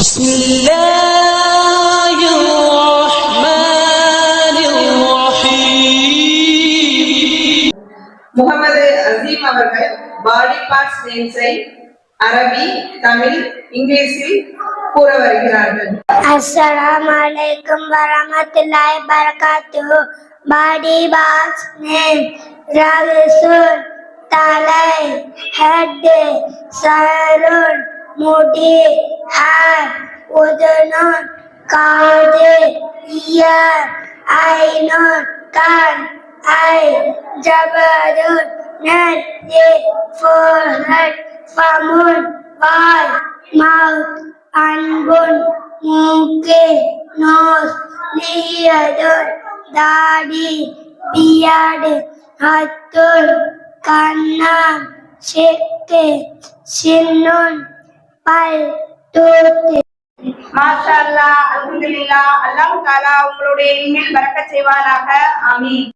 بسم الله الرحمن الرحيم. முகமது அசீம் அவர்கள் body parts நேம்ஸை அரபி, தமிழ், இங்கிலீஷில் கூற வருகிறார்கள். Assalamu alaikum warahmatullahi wabarakatuh. Body parts name: Rasul, Talai, head, Sarun, Mudi, hair, Udunun, Kadi, ear, Ainun, kan, eye, Jabadun, neck, forehead, Famun, wall, mouth, Anbun, மூக்கு, nose, லியதுன், தாடி, பியாடு, ஹத்துல், கண்ணம், செக்கு, சின்னுன், பல், தூத்து. மாஷா அல்லாஹ், அல்ஹம்துலில்லாஹ். அல்லாஹ் தஆலா உங்களுடைய இல்மில் பரக்கத் செய்வானாக. ஆமீன்.